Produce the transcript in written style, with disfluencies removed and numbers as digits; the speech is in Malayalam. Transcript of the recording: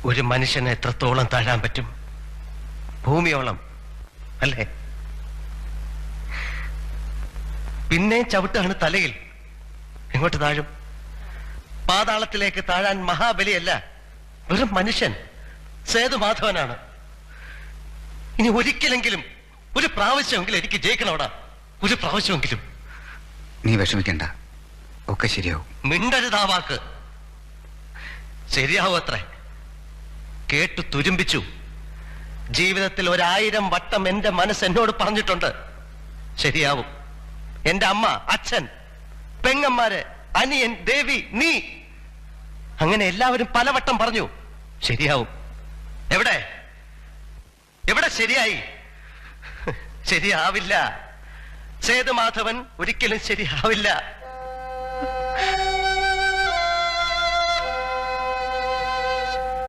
ഒരു മനുഷ്യനെ എത്രത്തോളം താഴാൻ പറ്റും? ഭൂമിയോളം അല്ലേ? പിന്നെ ചവിട്ടാണ് തലയിൽ. എങ്ങോട്ട് താഴും? പാതാളത്തിലേക്ക് താഴാൻ മഹാബലിയല്ല, വെറും മനുഷ്യൻ സേതുമാധവനാണ്. ഇനി ഒരിക്കലെങ്കിലും, ഒരു പ്രാവശ്യമെങ്കിലും എനിക്ക് ജയിക്കണോടാ, ഒരു പ്രാവശ്യമെങ്കിലും. നീ വിഷമിക്കണ്ട, ഒക്കെ ശരിയാവും. മിണ്ടരുതാ വാക്ക്. ശരിയാവും അത്രേ. കേട്ടു തുരുമ്പിച്ചു. ജീവിതത്തിൽ 1000 വട്ടം എന്റെ മനസ്സ് എന്നോട് പറഞ്ഞിട്ടുണ്ട് ശരിയാവും. എന്റെ അമ്മ, അച്ഛൻ, പെങ്ങന്മാര്, അനിയൻ, ദേവി, നീ, അങ്ങനെ എല്ലാവരും പലവട്ടം പറഞ്ഞു ശരിയാവും. എവിടെ എവിടെ ശരിയായി? ശരിയാവില്ല. സേതുമാധവൻ ഒരിക്കലും ശരിയാവില്ല.